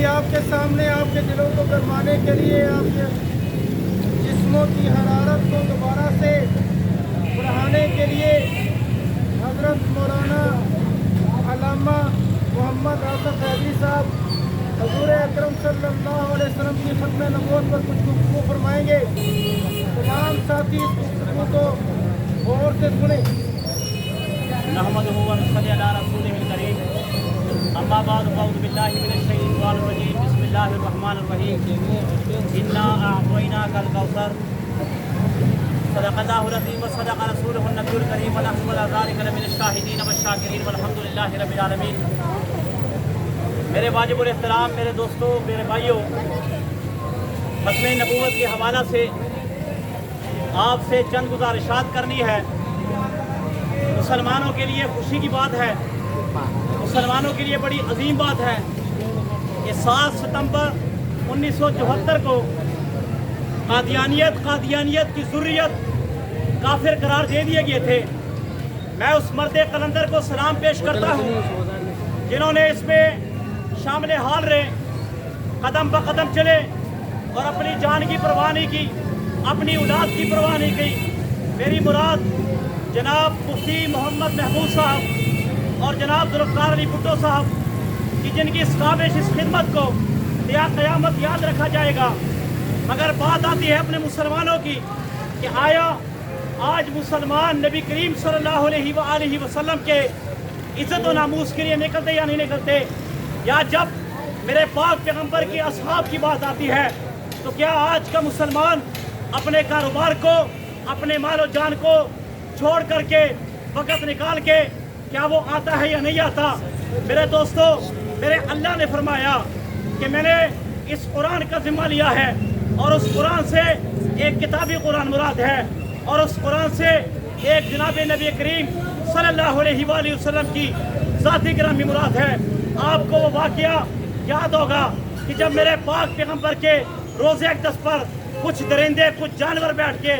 ابھی آپ کے سامنے آپ کے دلوں کو گرمانے کے لیے آپ کے جسموں کی حرارت کو دوبارہ سے بڑھانے کے لیے حضرت مولانا علامہ محمد آصف حیدری صاحب حضور اکرم صلی اللہ علیہ وسلم کی ختم نبوت پر کچھ گفتگو فرمائیں گے. تمام ساتھی اس گفتگو کو غور سے سنیں. نحمدہ و نصلی علی رسولہ الکریم. اما بعد فاعوذ باللہ من الشیطان الرجیم. بسم اللہ الرحمن الرحیم. انا اعطیناک الکوثر. صدق اللہ العظیم و صدق رسولہ النبی الکریم ونحن علی ذلک لمن الشاہدین والشاکرین والحمد للہ رب العالمین. میرے واجب الاحترام، میرے دوستوں، میرے بھائیوں، ختم نبوت کے حوالہ سے آپ سے چند گزارشات کرنی ہے. مسلمانوں کے لیے خوشی کی بات ہے، مسلمانوں کے لیے بڑی عظیم بات ہے کہ 7 ستمبر 1974 کو قادیانیت کی ذریت کافر قرار دے دیے گئے تھے. میں اس مرد قلندر کو سلام پیش کرتا ہوں جنہوں نے اس میں شامل حال رہے، قدم بقدم چلے اور اپنی جان کی پرواہ نہیں کی، اپنی اولاد کی پرواہ نہیں کی. میری مراد جناب مفتی محمد محمود صاحب اور جناب ذوالفقار علی بھٹو صاحب کی جن کی اس کابش اس خدمت کو یا قیامت یاد رکھا جائے گا. مگر بات آتی ہے اپنے مسلمانوں کی کہ آیا آج مسلمان نبی کریم صلی اللہ علیہ وآلہ وسلم کے عزت و ناموس کے لیے نکلتے یا نہیں نکلتے؟ یا جب میرے پاک پیغمبر کی اصحاب کی بات آتی ہے تو کیا آج کا مسلمان اپنے کاروبار کو، اپنے مال و جان کو چھوڑ کر کے وقت نکال کے کیا وہ آتا ہے یا نہیں آتا؟ میرے دوستو، میرے اللہ نے فرمایا کہ میں نے اس قرآن کا ذمہ لیا ہے اور اس قرآن سے ایک کتابی قرآن مراد ہے اور اس قرآن سے ایک جناب نبی کریم صلی اللہ علیہ وآلہ وسلم کی ذاتی گرامی مراد ہے. آپ کو وہ واقعہ یاد ہوگا کہ جب میرے پاک پیغمبر کے روزے اقدس پر کچھ درندے، کچھ جانور بیٹھ کے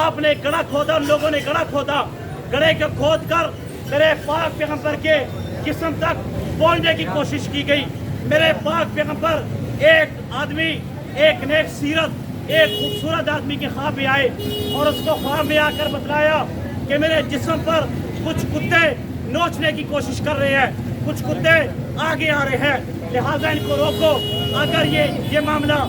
آپ نے گڑھا کھودا، ان لوگوں نے گڑھا کھودا، گڑھے کو کھود کر میرے پاک پیغمبر کے جسم تک پہنچنے کی کوشش کی گئی. میرے پاک پیغمبر ایک آدمی، ایک نیک سیرت، ایک خوبصورت آدمی کے خواب میں آئے اور اس کو خواب میں آ کر بتلایا کہ میرے جسم پر کچھ کتے نوچنے کی کوشش کر رہے ہیں، کچھ کتے آگے آ رہے ہیں، لہٰذا ان کو روکو. اگر یہ معاملہ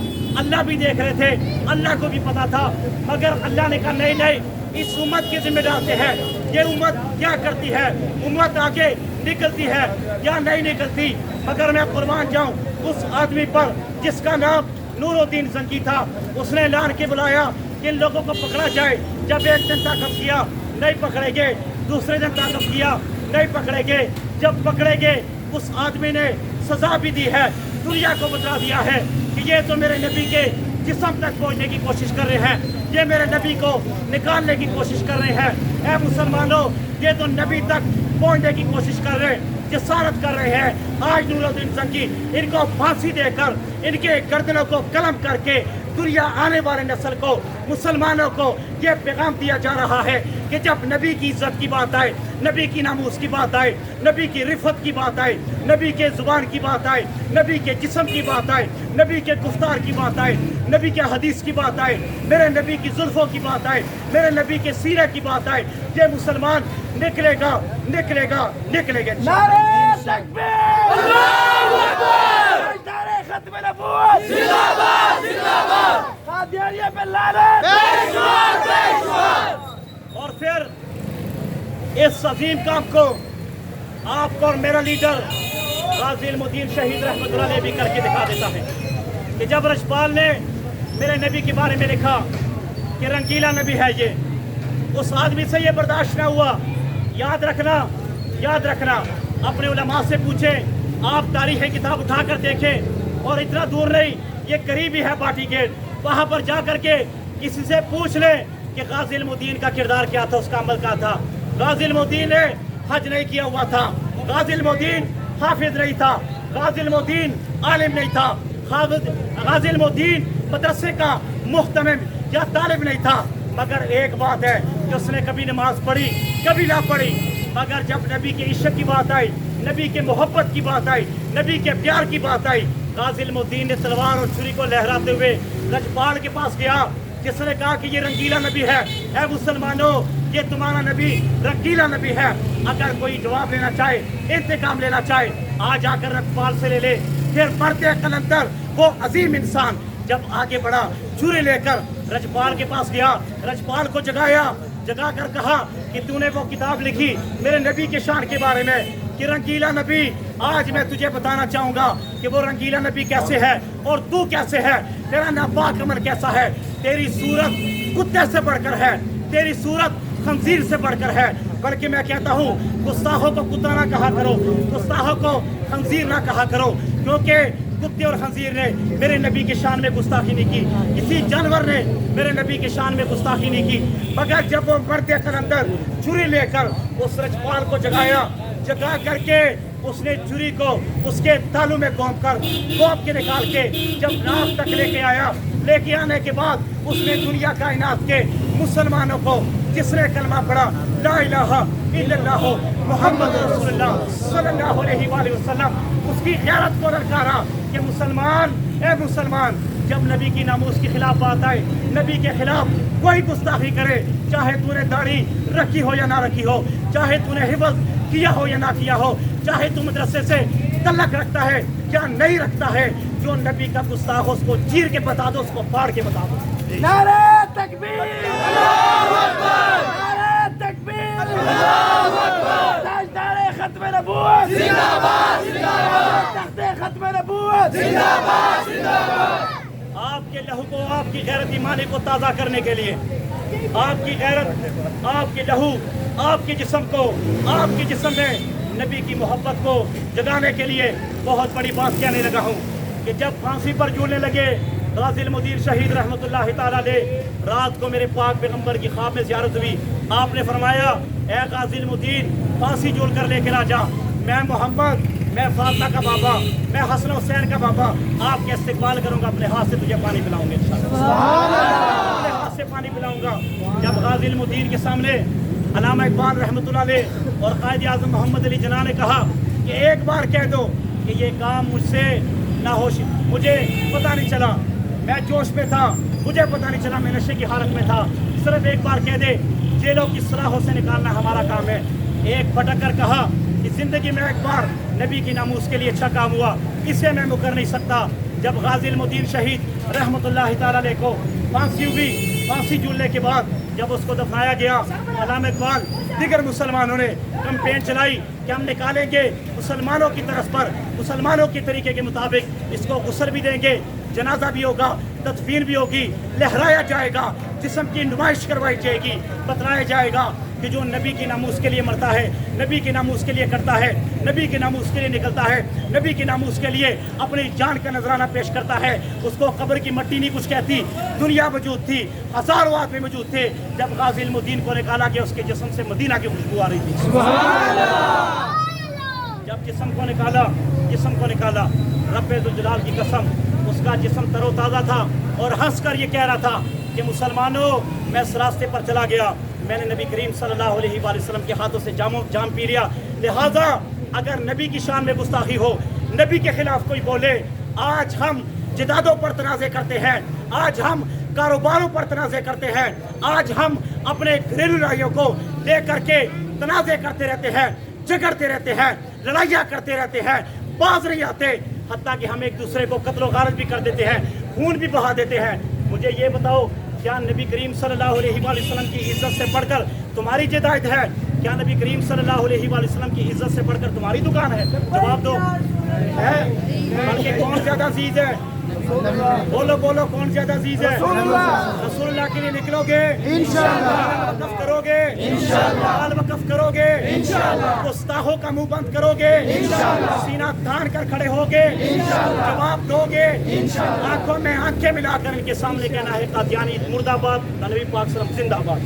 اللہ بھی دیکھ رہے تھے، اللہ کو بھی پتا تھا، مگر اللہ نے کہا نہیں نہیں، اس امت کی ذمہ ڈالتے ہیں. یہ امت کیا کرتی ہے؟ امت آگے نکلتی ہے یا نہیں نکلتی؟ مگر میں قربان جاؤں اس آدمی پر جس کا نام نور الدین زنگی تھا. اس نے اعلان کے بلایا کہ ان لوگوں کو پکڑا جائے. جب ایک دن تعاقب کیا نہیں پکڑے گے، دوسرے دن تعاقب کیا نہیں پکڑے گے. جب پکڑے گے اس آدمی نے سزا بھی دی ہے، دنیا کو بتا دیا ہے کہ یہ تو میرے نبی کے جسم تک پہنچنے کی کوشش کر رہے ہیں، یہ میرے نبی کو نکالنے کی کوشش کر رہے ہیں. اے مسلمانوں، یہ تو نبی تک پہنچنے کی کوشش کر رہے ہیں، جسارت کر رہے ہیں. آج نور الدین زنگی ان کو پھانسی دے کر ان کے گردنوں کو قلم کر کے دنیا آنے والے نسل کو، مسلمانوں کو یہ پیغام دیا جا رہا ہے کہ جب نبی کی عزت کی بات آئے، نبی کی ناموس کی بات آئے، نبی کی رفت کی بات آئے، نبی کے زبان کی بات آئے، نبی کے جسم کی بات آئے، نبی کے گفتار کی بات آئے، نبی کے حدیث کی بات آئے، میرے نبی کی زلفوں کی بات آئے، میرے نبی کے سیرے کی بات آئے، یہ مسلمان نکلے گا نکلے گا نکلے گا. نعرہ تکبیر! اللہ اکبر! نعرہ ختم نبوت! زندہ باد! زندہ باد! قادیانیت پہ لعنت! پیشوا! پیشوا! اور پھر اس عظیم کام کو آپ کو اور میرا لیڈر غازی المدین شہید رحمۃ اللہ علیہ بھی کر کے دکھا دیتا ہے کہ جب رشپال نے میرے نبی کے بارے میں لکھا کہ رنگیلا نبی ہے یہ، اس آدمی سے یہ برداشت نہ ہوا. یاد رکھنا اپنے علماء سے پوچھیں، آپ تاریخ کتاب اٹھا کر دیکھیں، اور اتنا دور نہیں، یہ قریب ہی ہے باٹی گیٹ، وہاں پر جا کر کے کسی سے پوچھ لیں کہ غازی المدین کا کردار کیا تھا، اس کا عمل کیا تھا. غازی المدین نے حج نہیں کیا ہوا تھا، غازی المدین حافظ نہیں تھا، غازی المدین عالم نہیں تھا، غازی المدین مدرسے کا محتمم یا طالب نہیں تھا. مگر ایک بات ہے کہ اس نے کبھی نماز پڑھی، کبھی نہ پڑھی. مگر جب نبی کے عشق کی بات آئی، نبی کے محبت کی بات آئی، نبی کے پیار کی بات آئی، गाजी इल्मुद्दीन ने तलवार और छुरी को लहराते हुए लजपाल के पास गया, जिसने कहा कि ये रंगीला नबी है। ऐ मुसलमानों, ये तुम्हारा नबी रंगीला नबी है। अगर कोई जवाब लेना चाहे, इंतकाम लेना चाहे, आज आकर रजपाल से ले ले। फिर बढ़ते कलंदर वो अजीम इंसान जब आगे बढ़ा, छुरी लेकर रजपाल के पास गया, रजपाल को जगा कर कहा कि तूने वो किताब लिखी मेरे नबी के शान के बारे में कि रंगीला नबी, आज मैं तुझे बताना चाहूंगा कि वो रंगीला नबी कैसे है और तू कैसे है, तेरा नापाक अमल कैसा है। तेरी सूरत कुत्ते से बढ़कर है, तेरी सूरत खंजीर से बढ़कर है। बल्कि मैं कहता हूँ, गुस्ताखों को कुत्ता ना कहा करो, गुस्ताखों को खंजीर ना कहा करो, क्योंकि कुत्ते और खंजीर ने मेरे नबी के शान में गुस्ताखी नहीं की, किसी जानवर ने मेरे नबी के शान में गुस्ताखी नहीं की। मगर जब वो मर्द कलंदर छुरी लेकर उस रजपाल को जगा करके उसने छुरी को उसके तालू में घोंप के निकाल के जब नाक तक लेके आने के बाद उसने दुनिया कायनात के मुसलमानों को, जिसने कलमा पढ़ा ला इलाहा इल्लल्लाह मुहम्मद रसूलुल्लाह सल्लल्लाहु अलैहि वसल्लम, उसकी गैरत को ललकारा कि मुसलमान, ए मुसलमान, जब नबी की नामूस के खिलाफ बात आए, नबी के खिलाफ कोई गुस्ताखी करे, चाहे तूने दाढ़ी रखी हो या ना रखी हो, चाहे तूने हिफज किया हो या ना किया हो, चाहे तू मदरसे से तल्लक रखता है या नहीं रखता है, जो नबी का गुस्ताख हो उसको चीर के बता दो, उसको फाड़ के बता दो। नारे तकबीर, अल्लाहु अकबर, नारे तकबीर, अल्लाहु अकबर, ताजदारे खत्म नबूवत जिंदाबाद, जिंदाबाद, तख्ते खत्म नबूवत जिंदाबाद, जिंदाबाद। आपके लहू को, आपकी गैरत ईमानी को ताज़ा करने के लिए, आपकी गैरत, आपके लहू, आपके जिस्म को, आपके जिस्म में नबी की मोहब्बत को जगाने के लिए बहुत बड़ी बात कहने लगा हूँ कि जब फांसी पर झूलने लगे गाजी इल्मुद्दीन शहीद रहमतुल्लाह ताला अलैह, रात को मेरे पाक पैगंबर की ख्वाब में ज़ियारत हुई। आपने फरमाया, ए गाजी इल्मुद्दीन, फांसी झूल कर लेकर आ जा, मैं मोहम्मद, मैं फातिमा का बाबा, मैं हसन हुसैन का बाबा आपके इस्तकबाल करूंगा, अपने हाथ से तुझे पानी पिलाऊंगा इंशाअल्लाह, अपने हाथ से पानी पिलाऊंगा। जब गाजी इल्मुद्दीन के सामने अल्लामा इकबाल रहमतुल्लाह अलैह और कायद आज़म मोहम्मद अली जिन्ना ने कहा कि एक बार कह दो कि ये काम मुझसे ना हो, मुझे पता नहीं चला, मैं जोश में था, मुझे पता नहीं चला, मैं नशे की हालत में था, सिर्फ एक बार कह दे, जेलों की सराहों से निकालना हमारा काम है। एक फटक कर कहा कि जिंदगी में एक बार नबी की नामूस के लिए अच्छा काम हुआ, इसे मैं मुकर नहीं सकता। जब गाजी इल्मुद्दीन शहीद रहमतुल्लाह ताला अलैह को फांसी हुई, फांसी झूलने के बाद जब उसको दफनाया गया, अल्लामा इकबाल दिगर मुसलमानों ने कैंपेन चलाई कि हम निकालेंगे मुसलमानों की तरफ पर, मुसलमानों के तरीके के मुताबिक इसको गुस्ल भी देंगे, जनाजा भी होगा, तदफीन भी होगी, लहराया जाएगा, जिस्म की नुमाइश करवाई जाएगी, बतलाया जाएगा कि जो नबी की नामूस के लिए मरता है, नबी की नामूस के लिए करता है, नबी की नामूस के लिए निकलता है, नबी की नामूस के लिए अपनी जान का नजराना पेश करता है, उसको कब्र की मट्टी नहीं कुछ कहती। दुनिया मौजूद थी, हजारों आदमी मौजूद थे जब गाजी इल्मुद्दीन को निकाला गया, उसके जिस्म से मदीना की खुशबू आ रही थी। जब जिस्म को निकाला, रब्बे ज़ुल जलाल की कसम, उसका जिस्म तरोताज़ा था और हंस कर ये कह रहा था कि मुसलमानों, मैं इस रास्ते पर चला गया, मैंने नबी करीम सल्लल्लाहु अलैहि वसल्लम के हाथों से जाम पी लिया, लिहाजा अगर नबी की शान में गुस्ताखी हो, नबी के खिलाफ कोई बोले, आज हम जिदादों पर तनाज़े करते हैं, आज हम कारोबारों पर तनाज़े करते हैं, आज हम अपने घरेलू लड़ाइयों को ले करके तनाज़े करते रहते हैं, झगड़ते रहते हैं, लड़ाइयाँ करते रहते हैं, बाज नहीं आते, हत्ता कि हम एक दूसरे को कत्ल गारत भी कर देते हैं, खून भी बहा देते हैं। मुझे ये बताओ, क्या नबी करीम सल्लल्लाहु अलैहि वसल्लम की इज्जत से बढ़कर तुम्हारी जिदायत है? क्या नबी करीम सल्लल्लाहु अलैहि वसल्लम की इज्जत से बढ़कर तुम्हारी दुकान है? जवाब दो, है? बल्कि कौन ज्यादा अजीज है? बोलो बोलो, कौन ज्यादा अजीज है? रसूलुल्लाह के लिए निकलोगे इंशाअल्लाह, वक़्फ़ करोगे इंशाअल्लाह, वक़्फ़ करोगे इंशाअल्लाह, गुस्ताखों का मुंह बंद करोगे इंशाअल्लाह, सीना तान कर खड़े होगे इंशाअल्लाह, जवाब दोगे इंशाअल्लाह, आंखों में आंखें मिलाकर इनके सामने कहना है कादियानी मुर्दाबाद, नबी पाक सल्लल्लाहु अलैहि वसल्लम जिंदाबाद।